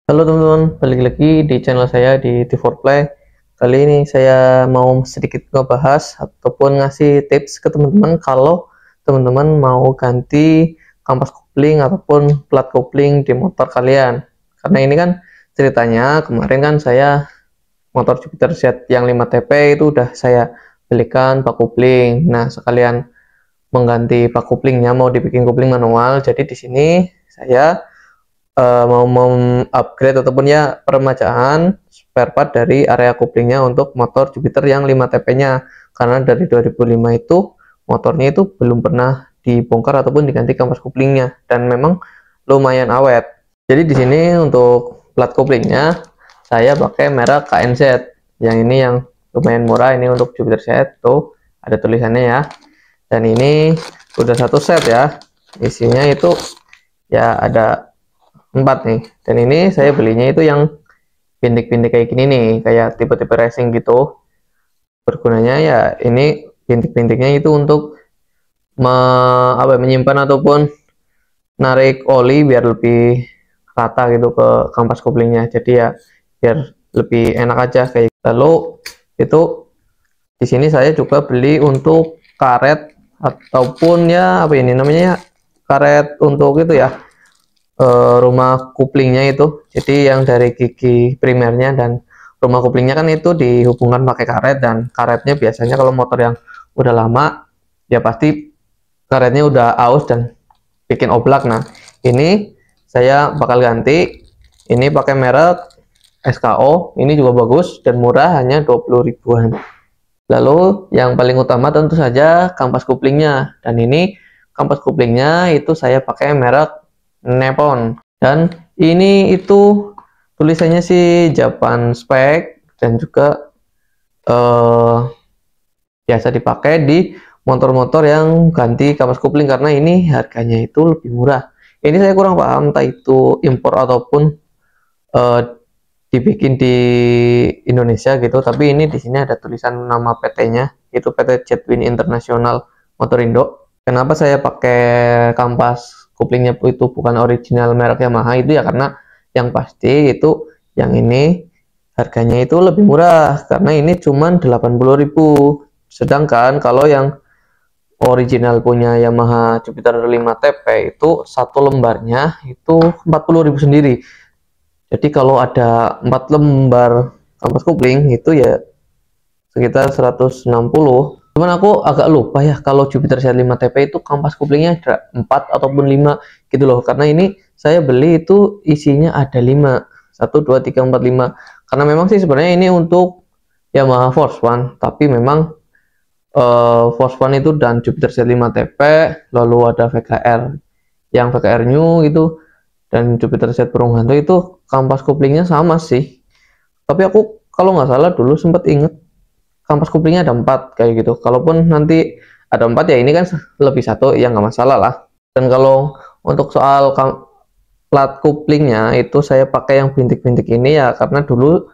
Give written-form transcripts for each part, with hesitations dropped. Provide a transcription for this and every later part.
Halo teman-teman, balik lagi di channel saya di T4Play. Kali ini saya mau sedikit ngebahas ataupun ngasih tips ke teman-teman kalau teman-teman mau ganti kampas kopling ataupun plat kopling di motor kalian. Karena ini kan ceritanya kemarin kan saya motor Jupiter Z yang 5TP itu udah saya belikan pak kopling. Nah, sekalian mengganti pak koplingnya mau dibikin kopling manual. Jadi di sini saya mau upgrade ataupun ya peremajaan spare part dari area couplingnya untuk motor Jupiter yang 5TP-nya, karena dari 2005 itu motornya itu belum pernah dibongkar ataupun diganti kampas couplingnya dan memang lumayan awet. Jadi di sini untuk plat couplingnya saya pakai merek KNZ yang ini yang lumayan murah. Ini untuk Jupiter Z tuh ada tulisannya ya, dan ini udah satu set ya, isinya itu ya ada 4 nih, dan ini saya belinya itu yang bintik-bintik kayak gini nih, kayak tipe-tipe racing gitu. Bergunanya ya ini bintik-bintiknya itu untuk menyimpan ataupun narik oli biar lebih rata gitu ke kampas koplingnya, jadi ya biar lebih enak aja kayak gitu. Lalu itu di sini saya juga beli untuk karet ataupun ya apa ini namanya ya, karet untuk itu ya, rumah kuplingnya itu. Jadi yang dari gigi primernya dan rumah kuplingnya kan itu dihubungkan pakai karet, dan karetnya biasanya kalau motor yang udah lama ya pasti karetnya udah aus dan bikin oblak. Nah, ini saya bakal ganti. Ini pakai merek SKO, ini juga bagus dan murah, hanya 20 ribuan. Lalu yang paling utama tentu saja kampas kuplingnya, dan ini kampas kuplingnya itu saya pakai merek Nippon, dan ini itu tulisannya sih Japan spec, dan juga biasa dipakai di motor-motor yang ganti kampas kopling karena ini harganya itu lebih murah. Ini saya kurang paham entah itu impor ataupun eh, dibikin di Indonesia gitu, tapi ini di sini ada tulisan nama PT-nya, itu PT Jetwin International Motorindo. Kenapa saya pakai kampas koplingnya itu bukan original merek Yamaha itu ya, karena yang pasti itu yang ini harganya itu lebih murah karena ini cuman 80.000. Sedangkan kalau yang original punya Yamaha Jupiter 5TP itu satu lembarnya itu 40.000 sendiri. Jadi kalau ada 4 lembar kampas kopling itu ya sekitar 160. Cuman aku agak lupa ya kalau Jupiter Z5TP itu kampas koplingnya ada 4 ataupun 5 gitu loh. Karena ini saya beli itu isinya ada 5. 1, 2, 3, 4, 5. Karena memang sih sebenarnya ini untuk Yamaha Force One, tapi memang Force One itu dan Jupiter Z5TP, lalu ada VKR yang VKR New gitu, dan Jupiter Z Purunghanto itu kampas koplingnya sama sih. Tapi aku kalau nggak salah dulu sempat inget kampas koplingnya ada 4 kayak gitu. Kalaupun nanti ada 4 ya ini kan lebih satu ya nggak masalah lah. Dan kalau untuk soal plat koplingnya itu saya pakai yang bintik-bintik ini ya karena dulu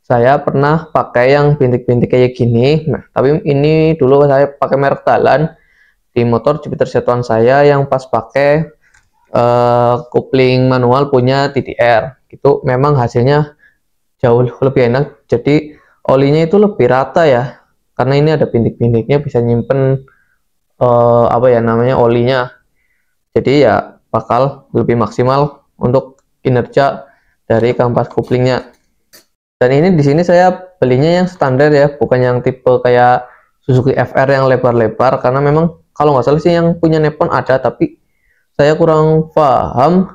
saya pernah pakai yang bintik-bintik kayak gini. Nah, tapi ini dulu saya pakai merek Talan di motor Jupiter Z1 saya yang pas pakai kopling manual punya TTR. Itu memang hasilnya jauh lebih enak. Jadi olinya itu lebih rata ya. Karena ini ada bintik-bintiknya bisa nyimpen apa ya namanya olinya. Jadi ya bakal lebih maksimal untuk kinerja dari kampas koplingnya. Dan ini di sini saya belinya yang standar ya, bukan yang tipe kayak Suzuki FR yang lebar-lebar, karena memang kalau nggak salah sih yang punya Nippon ada, tapi saya kurang paham,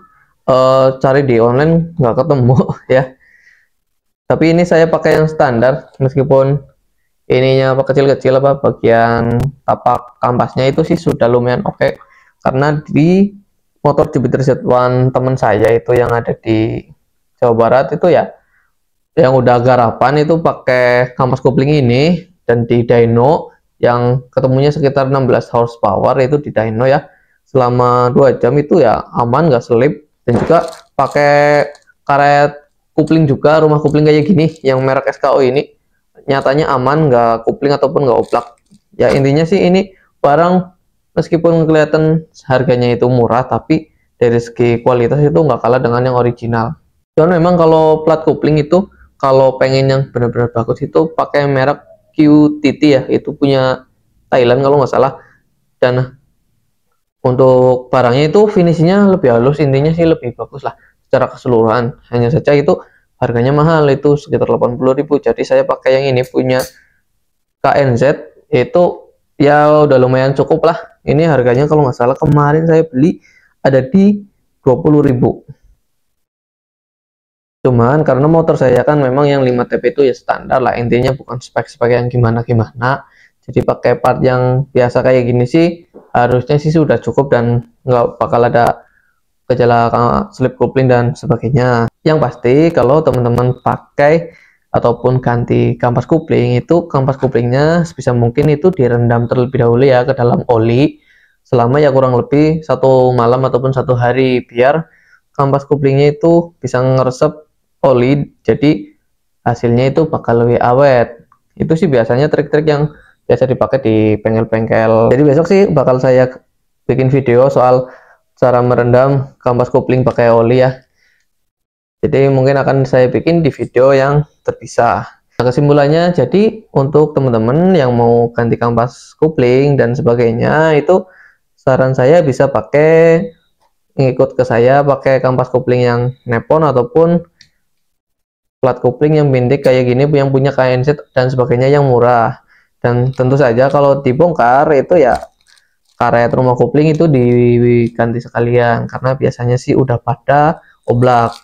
cari di online nggak ketemu ya. Tapi ini saya pakai yang standar, meskipun ininya apa kecil-kecil apa bagian tapak kampasnya itu sih sudah lumayan oke. Karena di motor Jupiter Z1 teman saya itu yang ada di Jawa Barat itu ya, yang udah garapan itu pakai kampas kopling ini, dan di dyno yang ketemunya sekitar 16 horsepower itu di dyno ya, selama 2 jam itu ya aman nggak selip. Dan juga pakai karet kopling juga, rumah kopling kayak gini yang merek SKO ini nyatanya aman, nggak kopling ataupun nggak oblak ya. Intinya sih ini barang meskipun kelihatan harganya itu murah, tapi dari segi kualitas itu nggak kalah dengan yang original. Cuman memang kalau plat kopling itu kalau pengen yang benar-benar bagus itu pakai merek QTT ya, itu punya Thailand kalau nggak salah. Dan untuk barangnya itu finishingnya lebih halus, intinya sih lebih bagus lah secara keseluruhan. Hanya saja itu harganya mahal, itu sekitar 80.000. Jadi saya pakai yang ini punya KNZ, itu ya udah lumayan cukup lah. Ini harganya kalau nggak salah kemarin saya beli ada di 20.000. Cuman karena motor saya kan memang yang 5TP itu ya standar lah, intinya bukan spek-spek yang gimana-gimana. Jadi pakai part yang biasa kayak gini sih harusnya sih sudah cukup dan nggak bakal ada gejala slip coupling dan sebagainya. Yang pasti kalau teman-teman pakai ataupun ganti kampas kopling, itu kampas koplingnya sebisa mungkin itu direndam terlebih dahulu ya ke dalam oli selama ya kurang lebih 1 malam ataupun 1 hari, biar kampas koplingnya itu bisa ngeresep oli, jadi hasilnya itu bakal lebih awet. Itu sih biasanya trik-trik yang biasa dipakai di bengkel-bengkel. Jadi besok sih bakal saya bikin video soal cara merendam kampas kopling pakai oli ya. Jadi mungkin akan saya bikin di video yang terpisah. Nah, kesimpulannya, jadi untuk teman-teman yang mau ganti kampas kopling dan sebagainya, itu saran saya bisa pakai, ngikut ke saya pakai kampas kopling yang Nippon ataupun plat kopling yang pendek kayak gini yang punya KNZ dan sebagainya yang murah. Dan tentu saja kalau dibongkar itu ya karet rumah kopling itu diganti sekalian, karena biasanya sih udah pada oblak.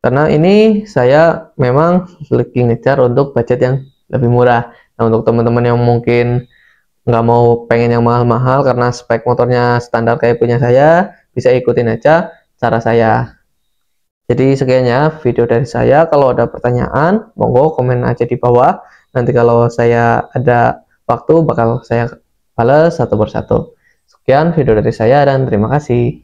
Karena ini saya memang lagi ngejar untuk budget yang lebih murah. Nah, untuk teman-teman yang mungkin nggak mau pengen yang mahal-mahal karena spek motornya standar kayak punya saya, bisa ikutin aja cara saya. Jadi sekiannya video dari saya. Kalau ada pertanyaan, monggo komen aja di bawah. Nanti kalau saya ada waktu bakal saya balas satu persatu. Sekian video dari saya dan terima kasih.